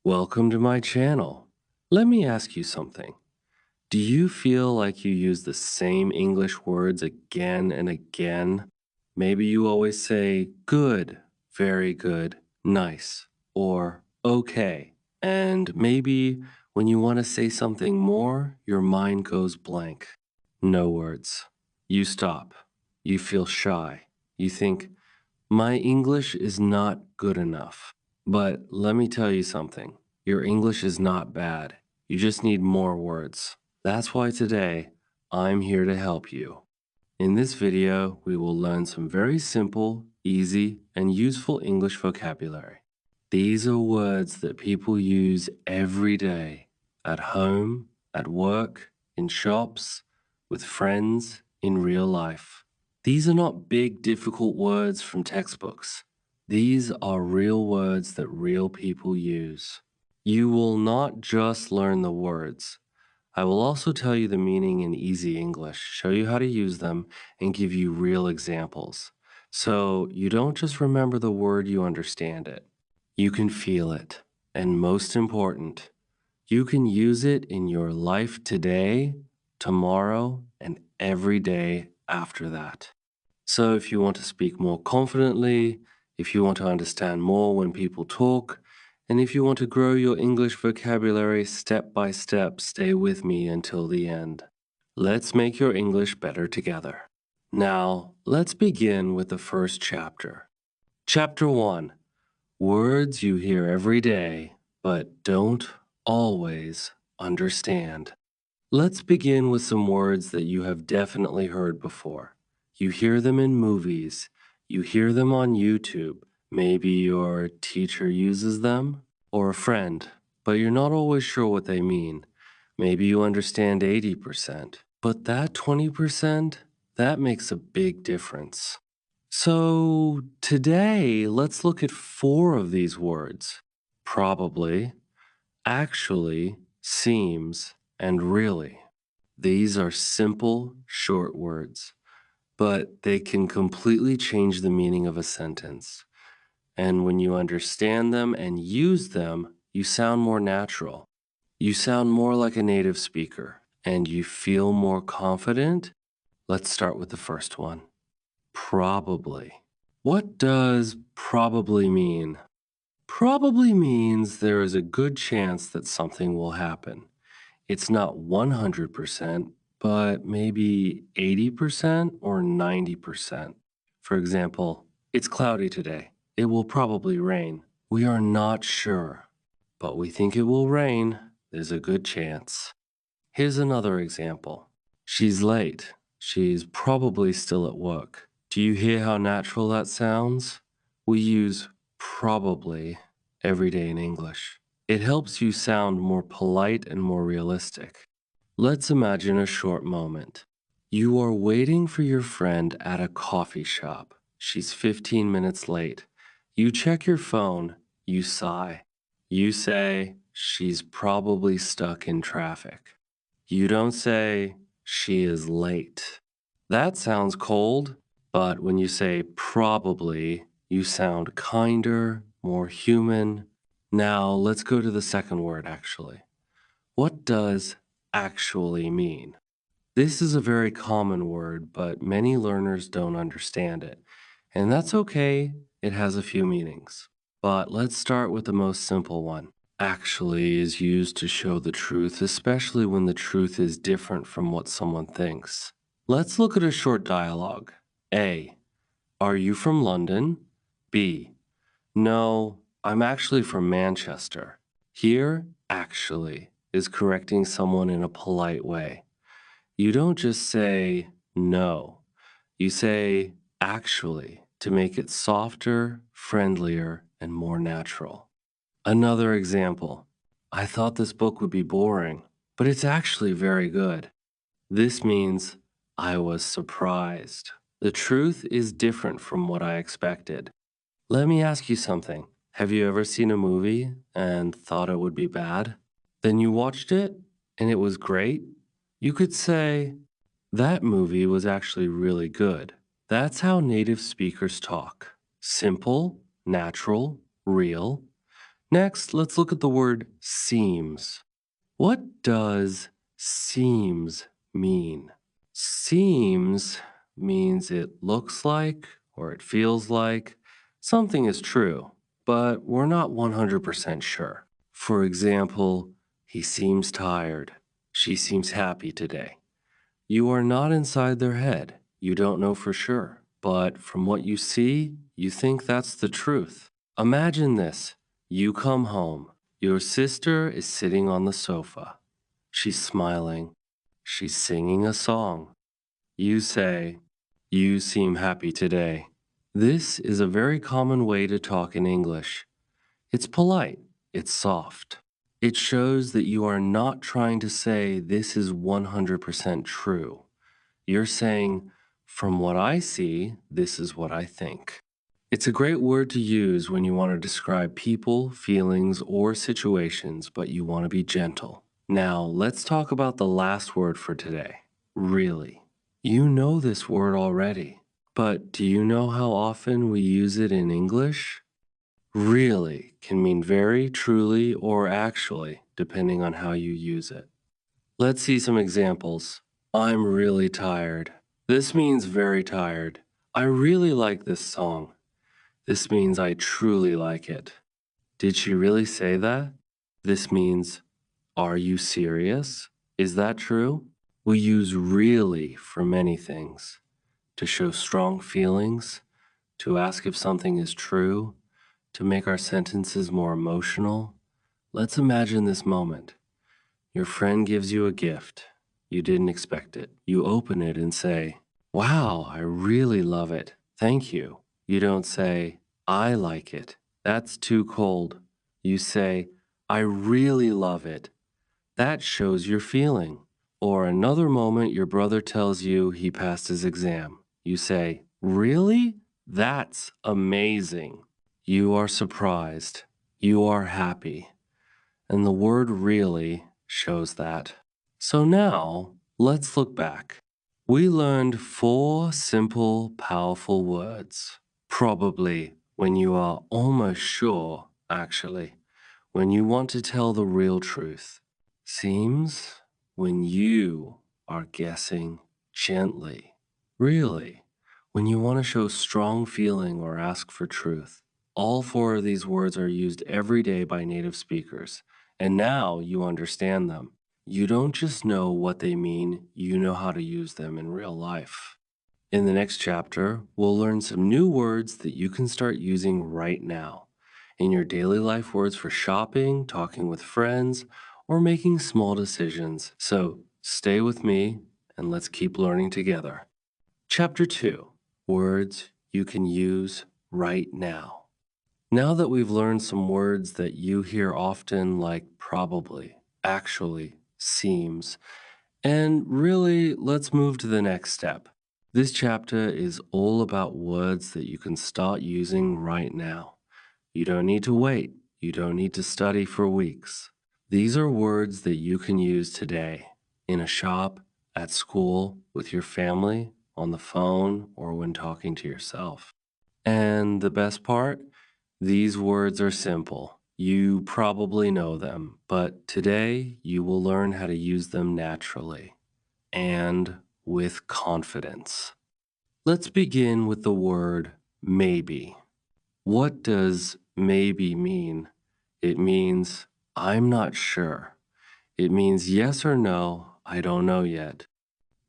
Welcome to my channel. Let me ask you something. Do you feel like you use the same English words again and again? Maybe you always say good, very good, nice, or okay. And maybe when you want to say something more, your mind goes blank. No words. You stop. You feel shy. You think, my English is not good enough. But let me tell you something. Your English is not bad. You just need more words. That's why today I'm here to help you. In this video, we will learn some very simple, easy, and useful English vocabulary. These are words that people use every day at home, at work, in shops, with friends, in real life. These are not big, difficult words from textbooks. These are real words that real people use. You will not just learn the words. I will also tell you the meaning in easy English, show you how to use them, and give you real examples. So you don't just remember the word, you understand it. You can feel it. And most important, you can use it in your life today, tomorrow, and every day after that. So if you want to speak more confidently, if you want to understand more when people talk, and if you want to grow your English vocabulary step by step, stay with me until the end. Let's make your English better together. Now, let's begin with the first chapter. Chapter 1. Words you hear every day, but don't always understand. Let's begin with some words that you have definitely heard before. You hear them in movies, you hear them on YouTube. Maybe your teacher uses them, or a friend, but you're not always sure what they mean. Maybe you understand 80%, but that 20%, that makes a big difference. So today, let's look at 4 of these words. Probably, actually, seems, and really. These are simple, short words, but they can completely change the meaning of a sentence. And when you understand them and use them, you sound more natural. You sound more like a native speaker, and you feel more confident. Let's start with the first one. Probably. What does probably mean? Probably means there is a good chance that something will happen. It's not 100%, but maybe 80% or 90%. For example, it's cloudy today. It will probably rain. We are not sure, but we think it will rain. There's a good chance. Here's another example. She's late. She's probably still at work. Do you hear how natural that sounds? We use probably every day in English. It helps you sound more polite and more realistic. Let's imagine a short moment. You are waiting for your friend at a coffee shop. She's 15 minutes late. You check your phone. You sigh. You say, she's probably stuck in traffic. You don't say, she is late. That sounds cold, but when you say probably, you sound kinder, more human. Now let's go to the second word, actually. What does actually mean? This is a very common word, but many learners don't understand it. And that's okay, it has a few meanings. But let's start with the most simple one. Actually is used to show the truth, especially when the truth is different from what someone thinks. Let's look at a short dialogue. A. Are you from London? B. No, I'm actually from Manchester. Here, actually is correcting someone in a polite way. You don't just say no. You say actually to make it softer, friendlier, and more natural. Another example. I thought this book would be boring, but it's actually very good. This means I was surprised. The truth is different from what I expected. Let me ask you something. Have you ever seen a movie and thought it would be bad? Then you watched it and it was great? You could say, that movie was actually really good. That's how native speakers talk. Simple, natural, real. Next, let's look at the word seems. What does seems mean? Seems means it looks like or it feels like something is true, but we're not 100% sure. For example, he seems tired. She seems happy today. You are not inside their head. You don't know for sure. But from what you see, you think that's the truth. Imagine this. You come home. Your sister is sitting on the sofa. She's smiling. She's singing a song. You say, "You seem happy today." This is a very common way to talk in English. It's polite, it's soft. It shows that you are not trying to say this is 100% true. You're saying, from what I see, this is what I think. It's a great word to use when you want to describe people, feelings, or situations, but you want to be gentle. Now, let's talk about the last word for today. Really. You know this word already, but do you know how often we use it in English? Really can mean very, truly, or actually, depending on how you use it. Let's see some examples. I'm really tired. This means very tired. I really like this song. This means I truly like it. Did she really say that? This means, are you serious? Is that true? We use really for many things to show strong feelings, to ask if something is true, to make our sentences more emotional. Let's imagine this moment. Your friend gives you a gift. You didn't expect it. You open it and say, "Wow, I really love it. Thank you." You don't say, "I like it. That's too cold." You say, "I really love it." That shows your feeling. Or another moment, your brother tells you he passed his exam. You say, "Really? That's amazing." You are surprised. You are happy. And the word really shows that. So now, let's look back. We learned 4 simple, powerful words. Probably when you are almost sure, actually, when you want to tell the real truth. Seems when you are guessing gently. Really, when you want to show strong feeling or ask for truth. All 4 of these words are used every day by native speakers, and now you understand them. You don't just know what they mean, you know how to use them in real life. In the next chapter, we'll learn some new words that you can start using right now in your daily life words for shopping, talking with friends, or making small decisions. So stay with me and let's keep learning together. Chapter 2, Words You Can Use Right Now. Now that we've learned some words that you hear often, like probably, actually, seems, and really, let's move to the next step. This chapter is all about words that you can start using right now. You don't need to wait. You don't need to study for weeks. These are words that you can use today in a shop, at school, with your family, on the phone, or when talking to yourself. And the best part? These words are simple. You probably know them, but today you will learn how to use them naturally and with confidence. Let's begin with the word maybe. What does maybe mean? It means I'm not sure. It means yes or no, I don't know yet.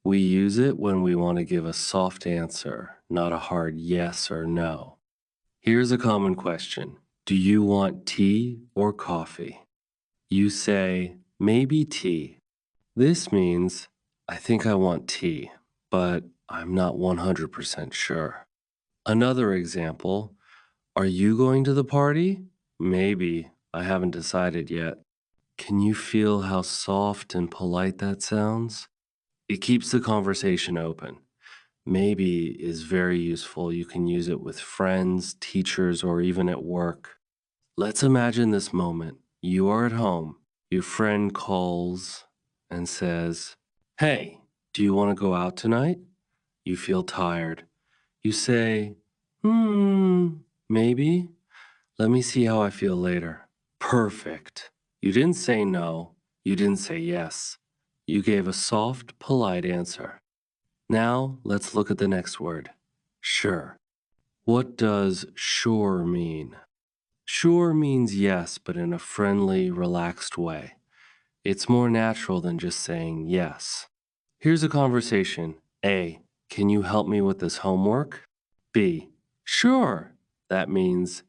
We use it when we want to give a soft answer, not a hard yes or no. Here's a common question. Do you want tea or coffee? You say, maybe tea. This means, I think I want tea, but I'm not 100% sure. Another example, are you going to the party? Maybe, I haven't decided yet. Can you feel how soft and polite that sounds? It keeps the conversation open. Maybe is very useful. You can use it with friends, teachers, or even at work. Let's imagine this moment. You are at home. Your friend calls and says, "Hey, do you want to go out tonight?" You feel tired. You say, maybe. Let me see how I feel later. Perfect. You didn't say no. You didn't say yes. You gave a soft, polite answer. Now let's look at the next word. Sure. What does sure mean? Sure means yes, but in a friendly, relaxed way. It's more natural than just saying yes. Here's a conversation. A. Can you help me with this homework? B. Sure. That means,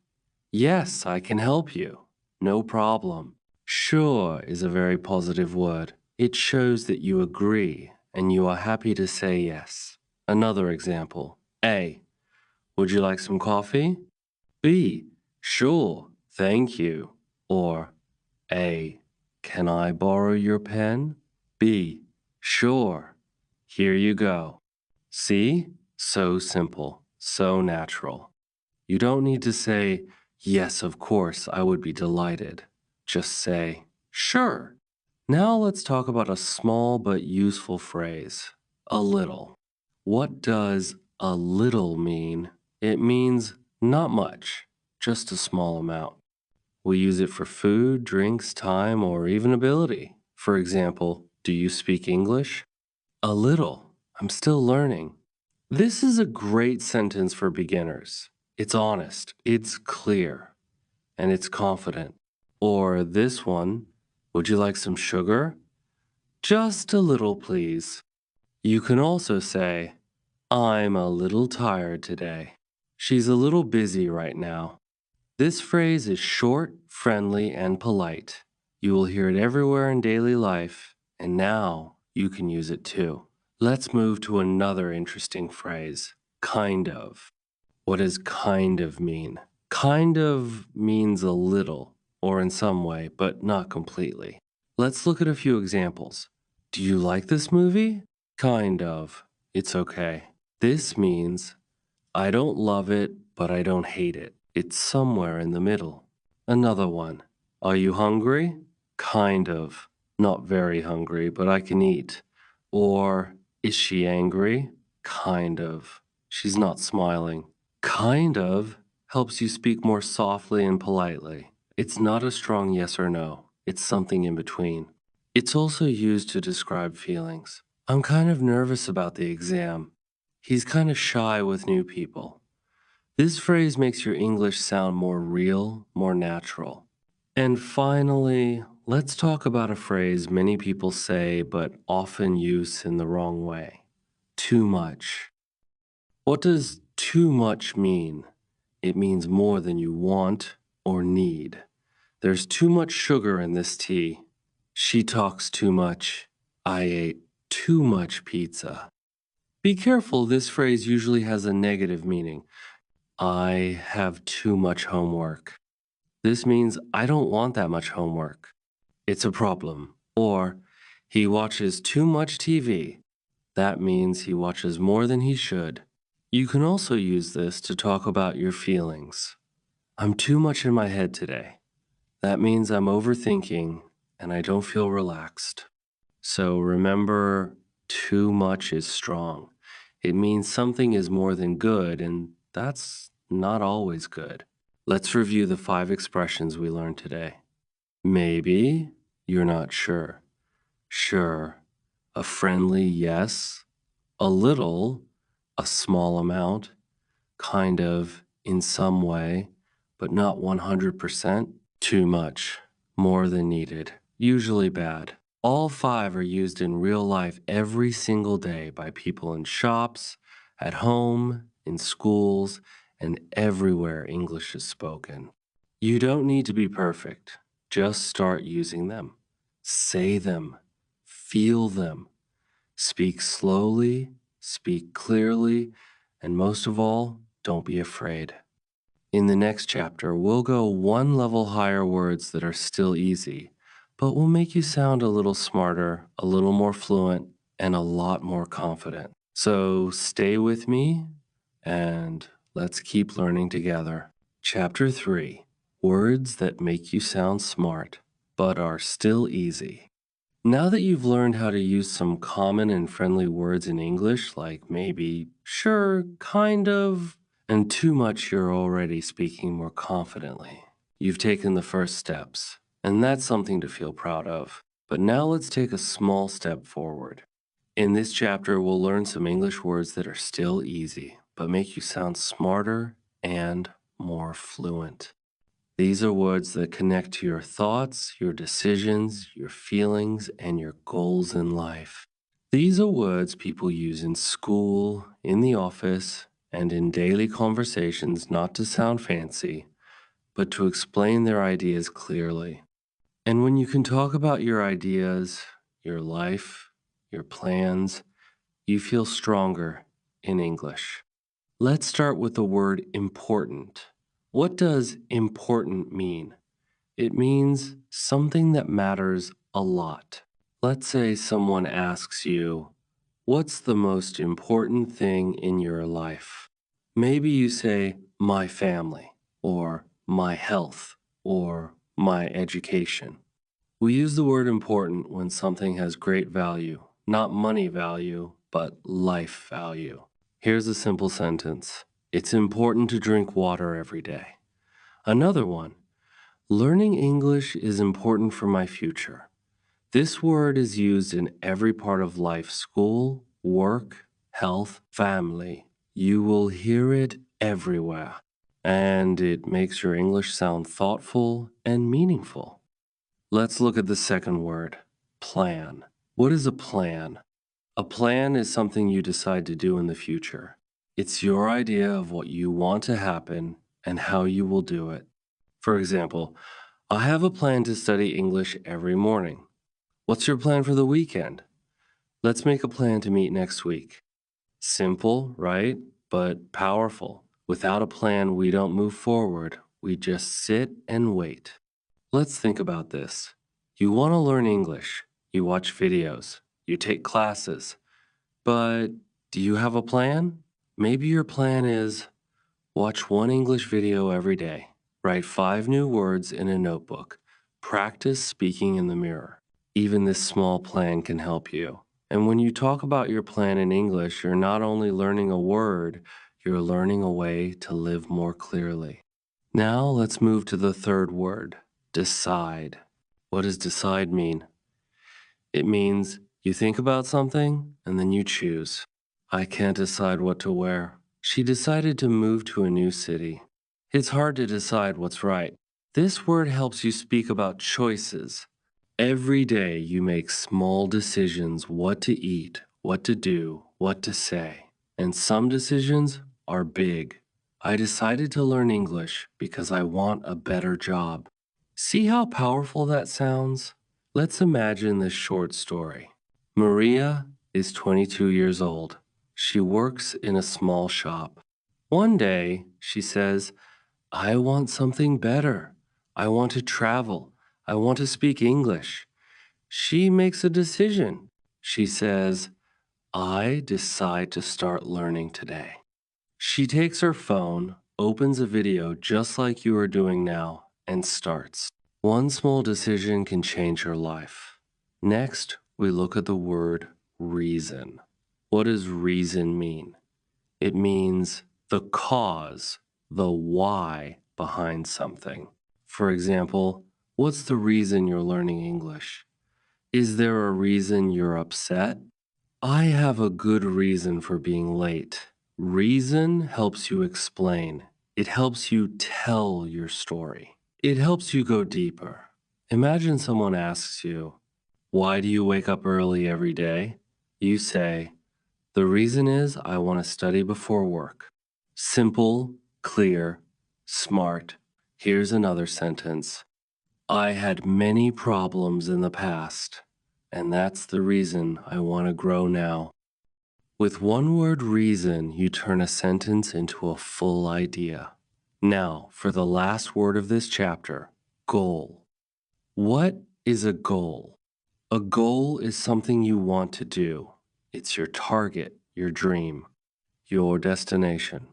yes, I can help you. No problem. Sure is a very positive word. It shows that you agree and you are happy to say yes. Another example. A. Would you like some coffee? B. Sure, thank you. Or A. Can I borrow your pen? B. Sure. Here you go. See? So simple, so natural. You don't need to say, yes, of course, I would be delighted. Just say, sure. Now let's talk about a small but useful phrase, a little. What does a little mean? It means not much, just a small amount. We use it for food, drinks, time, or even ability. For example, do you speak English? A little. I'm still learning. This is a great sentence for beginners. It's honest, it's clear, and it's confident. Or this one, would you like some sugar? Just a little, please. You can also say, I'm a little tired today. She's a little busy right now. This phrase is short, friendly, and polite. You will hear it everywhere in daily life, and now you can use it too. Let's move to another interesting phrase, kind of. What does kind of mean? Kind of means a little, or in some way, but not completely. Let's look at a few examples. Do you like this movie? Kind of. It's okay. This means I don't love it, but I don't hate it. It's somewhere in the middle. Another one. Are you hungry? Kind of. Not very hungry, but I can eat. Or, is she angry? Kind of. She's not smiling. Kind of helps you speak more softly and politely. It's not a strong yes or no. It's something in between. It's also used to describe feelings. I'm kind of nervous about the exam. He's kind of shy with new people. This phrase makes your English sound more real, more natural. And finally, let's talk about a phrase many people say but often use in the wrong way. Too much. What does too much mean? It means more than you want or need. There's too much sugar in this tea. She talks too much. I ate too much pizza. Be careful, this phrase usually has a negative meaning. I have too much homework. This means I don't want that much homework. It's a problem. Or he watches too much TV. That means he watches more than he should. You can also use this to talk about your feelings. I'm too much in my head today. That means I'm overthinking and I don't feel relaxed. So remember, too much is strong. It means something is more than good, and that's not always good. Let's review the 5 expressions we learned today. Maybe, you're not sure. Sure, a friendly yes. A little, a small amount. Kind of, in some way, but not 100%. Too much, more than needed, usually bad. All 5 are used in real life every single day by people in shops, at home, in schools, and everywhere English is spoken. You don't need to be perfect. Just start using them. Say them. Feel them. Speak slowly, speak clearly, and most of all, don't be afraid. In the next chapter, we'll go one level higher words that are still easy, but will make you sound a little smarter, a little more fluent, and a lot more confident. So stay with me, and let's keep learning together. Chapter 3, Words that make you sound smart, but are still easy. Now that you've learned how to use some common and friendly words in English, like maybe, sure, kind of, and too much, you're already speaking more confidently. You've taken the first steps, and that's something to feel proud of. But now let's take a small step forward. In this chapter, we'll learn some English words that are still easy, but make you sound smarter and more fluent. These are words that connect to your thoughts, your decisions, your feelings, and your goals in life. These are words people use in school, in the office, and in daily conversations not to sound fancy, but to explain their ideas clearly. And when you can talk about your ideas, your life, your plans, you feel stronger in English. Let's start with the word important. What does important mean? It means something that matters a lot. Let's say someone asks you, what's the most important thing in your life? Maybe you say, my family, or my health, or my education. We use the word important when something has great value, not money value, but life value. Here's a simple sentence. It's important to drink water every day. Another one. Learning English is important for my future. This word is used in every part of life: school, work, health, family. You will hear it everywhere. And it makes your English sound thoughtful and meaningful. Let's look at the second word, plan. What is a plan? A plan is something you decide to do in the future. It's your idea of what you want to happen and how you will do it. For example, I have a plan to study English every morning. What's your plan for the weekend? Let's make a plan to meet next week. Simple, right? But powerful. Without a plan, we don't move forward. We just sit and wait. Let's think about this. You want to learn English. You watch videos. You take classes. But do you have a plan? Maybe your plan is watch one English video every day. Write 5 new words in a notebook. Practice speaking in the mirror. Even this small plan can help you. And when you talk about your plan in English, you're not only learning a word, you're learning a way to live more clearly. Now let's move to the third word, decide. What does decide mean? It means you think about something and then you choose. I can't decide what to wear. She decided to move to a new city. It's hard to decide what's right. This word helps you speak about choices. Every day you make small decisions: what to eat, what to do, what to say. And some decisions are big. I decided to learn English because I want a better job. See how powerful that sounds? Let's imagine this short story. Maria is 22 years old. She works in a small shop. One day, she says, I want something better. I want to travel. I want to speak English. She makes a decision. She says, I decide to start learning today. She takes her phone, opens a video just like you are doing now, and starts. One small decision can change her life. Next, we look at the word reason. What does reason mean? It means the cause, the why behind something. For example, what's the reason you're learning English? Is there a reason you're upset? I have a good reason for being late. Reason helps you explain. It helps you tell your story. It helps you go deeper. Imagine someone asks you, why do you wake up early every day? You say, the reason is I want to study before work. Simple, clear, smart. Here's another sentence. I had many problems in the past, and that's the reason I want to grow now. With one word reason, you turn a sentence into a full idea. Now, for the last word of this chapter, goal. What is a goal? A goal is something you want to do. It's your target, your dream, your destination.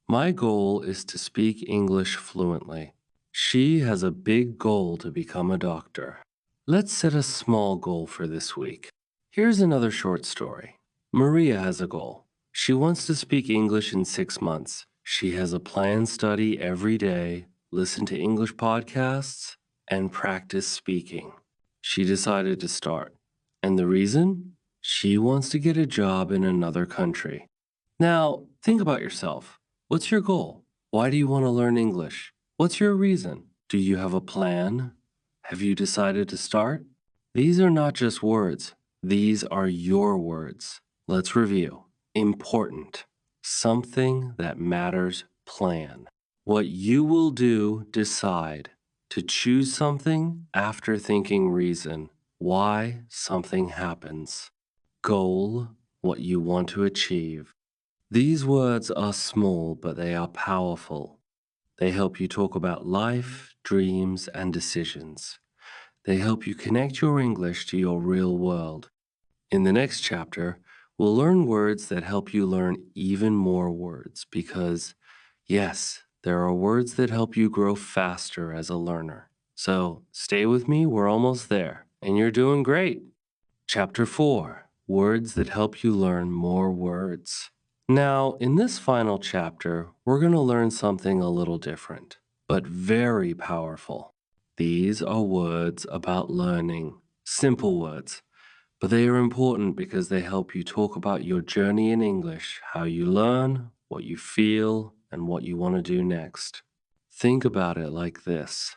My goal is to speak English fluently. She has a big goal to become a doctor. Let's set a small goal for this week. Here's another short story. Maria has a goal. She wants to speak English in 6 months. She has a planned study every day, listen to English podcasts, and practice speaking. She decided to start. And the reason? She wants to get a job in another country. Now, think about yourself. What's your goal? Why do you want to learn English? What's your reason? Do you have a plan? Have you decided to start? These are not just words, these are your words. Let's review. Important. Something that matters, plan. What you will do, decide. To choose something after thinking reason. Why something happens. Goal, what you want to achieve. These words are small, but they are powerful. They help you talk about life, dreams, and decisions. They help you connect your English to your real world. In the next chapter, we'll learn words that help you learn even more words because, yes, there are words that help you grow faster as a learner. So stay with me, we're almost there, and you're doing great. Chapter 4, Words that help you learn more words. Now, in this final chapter, we're going to learn something a little different, but very powerful. These are words about learning, simple words, but they are important because they help you talk about your journey in English, how you learn, what you feel, and what you want to do next. Think about it like this.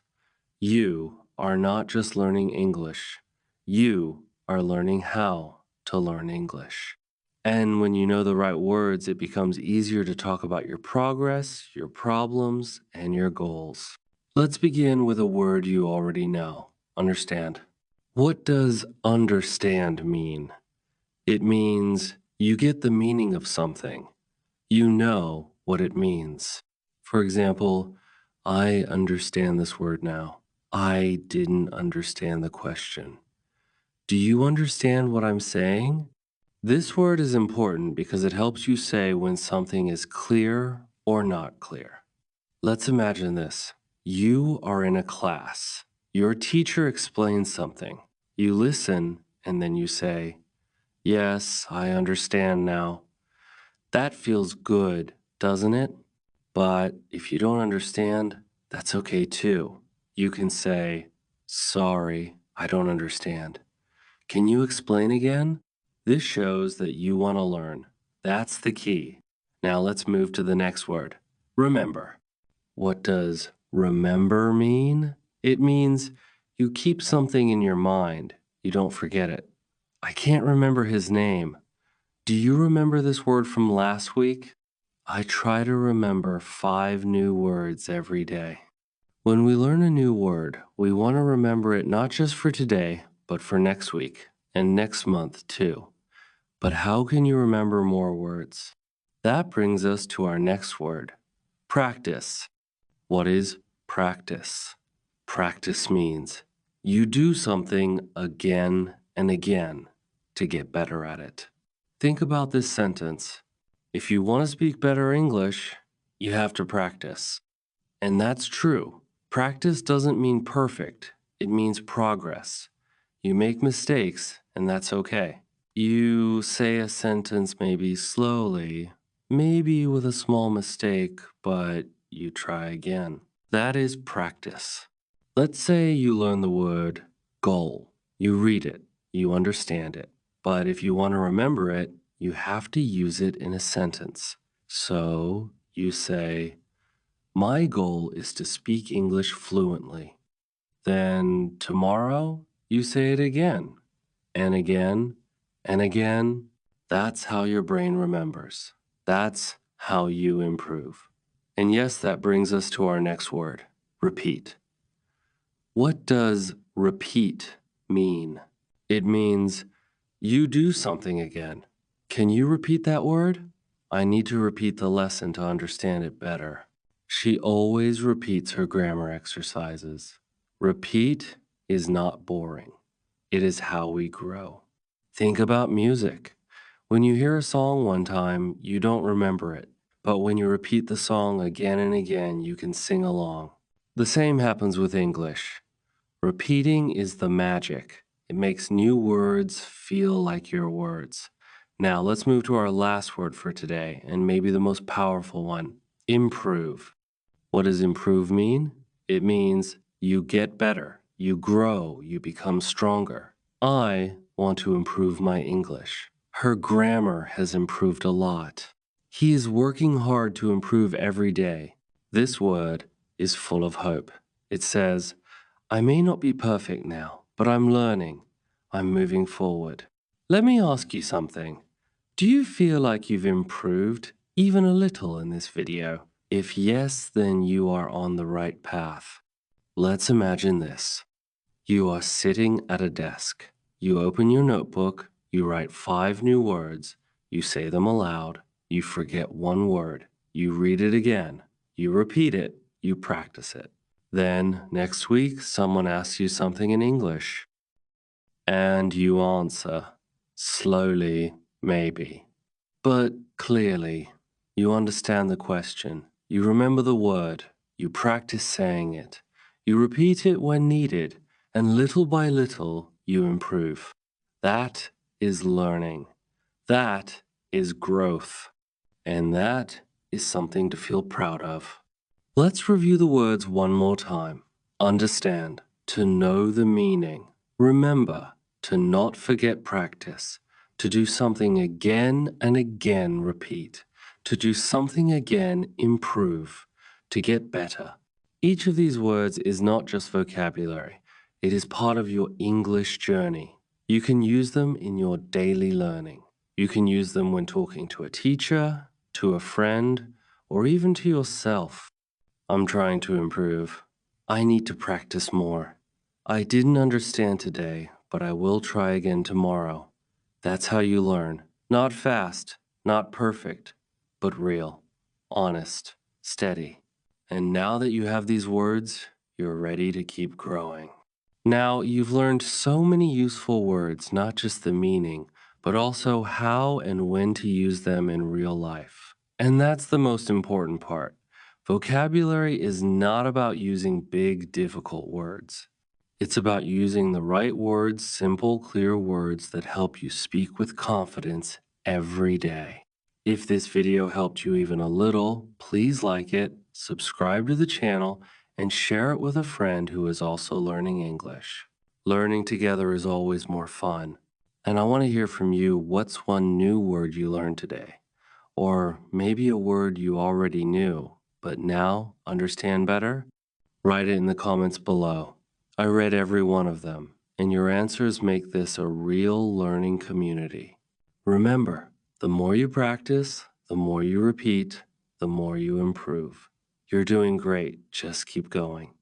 You are not just learning English. You are learning how to learn English. And when you know the right words, it becomes easier to talk about your progress, your problems, and your goals. Let's begin with a word you already know. Understand. What does understand mean? It means you get the meaning of something. You know what it means. For example, I understand this word now. I didn't understand the question. Do you understand what I'm saying? This word is important because it helps you say when something is clear or not clear. Let's imagine this. You are in a class. Your teacher explains something. You listen and then you say, "Yes, I understand now." That feels good, doesn't it? But if you don't understand, that's okay too. You can say, "Sorry, I don't understand. Can you explain again?" This shows that you want to learn. That's the key. Now let's move to the next word. Remember. What does remember mean? It means you keep something in your mind. You don't forget it. I can't remember his name. Do you remember this word from last week? I try to remember 5 new words every day. When we learn a new word, we want to remember it not just for today, but for next week and next month too. But how can you remember more words? That brings us to our next word, practice. What is practice? Practice means you do something again and again to get better at it. Think about this sentence. If you want to speak better English, you have to practice. And that's true. Practice doesn't mean perfect, it means progress. You make mistakes, and that's okay. You say a sentence maybe slowly, maybe with a small mistake, but you try again. That is practice. Let's say you learn the word goal. You read it, you understand it. But if you want to remember it, you have to use it in a sentence. So you say, "My goal is to speak English fluently." Then tomorrow, you say it again and again and again. That's how your brain remembers. That's how you improve. And yes, that brings us to our next word, repeat. What does repeat mean? It means you do something again. Can you repeat that word? I need to repeat the lesson to understand it better. She always repeats her grammar exercises. Repeat is not boring. It is how we grow. Think about music. When you hear a song one time, you don't remember it. But when you repeat the song again and again, you can sing along. The same happens with English. Repeating is the magic. It makes new words feel like your words. Now, let's move to our last word for today, and maybe the most powerful one, improve. What does improve mean? It means you get better, you grow, you become stronger. I want to improve my English. Her grammar has improved a lot. He is working hard to improve every day. This word is full of hope. It says, I may not be perfect now, but I'm learning. I'm moving forward. Let me ask you something. Do you feel like you've improved even a little in this video? If yes, then you are on the right path. Let's imagine this. You are sitting at a desk. You open your notebook, you write 5 new words, you say them aloud, you forget one word, you read it again, you repeat it, you practice it. Then, next week, someone asks you something in English, and you answer, slowly, maybe. But clearly, you understand the question, you remember the word, you practice saying it, you repeat it when needed, and little by little, you improve. That is learning. That is growth. And that is something to feel proud of. Let's review the words one more time. Understand, to know the meaning. Remember, to not forget practice. To do something again and again, repeat. To do something again, improve. To get better. Each of these words is not just vocabulary. It is part of your English journey. You can use them in your daily learning. You can use them when talking to a teacher, to a friend, or even to yourself. I'm trying to improve. I need to practice more. I didn't understand today, but I will try again tomorrow. That's how you learn. Not fast, not perfect, but real, honest, steady. And now that you have these words, you're ready to keep growing. Now, you've learned so many useful words, not just the meaning, but also how and when to use them in real life. And that's the most important part. Vocabulary is not about using big, difficult words. It's about using the right words, simple, clear words that help you speak with confidence every day. If this video helped you even a little, please like it, subscribe to the channel, and share it with a friend who is also learning English. Learning together is always more fun. And I want to hear from you, what's one new word you learned today? Or maybe a word you already knew, but now understand better? Write it in the comments below. I read every one of them, and your answers make this a real learning community. Remember, the more you practice, the more you repeat, the more you improve. You're doing great. Just keep going.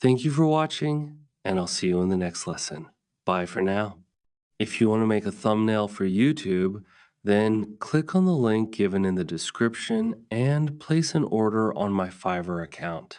Thank you for watching, and I'll see you in the next lesson. Bye for now. If you want to make a thumbnail for YouTube, then click on the link given in the description and place an order on my Fiverr account.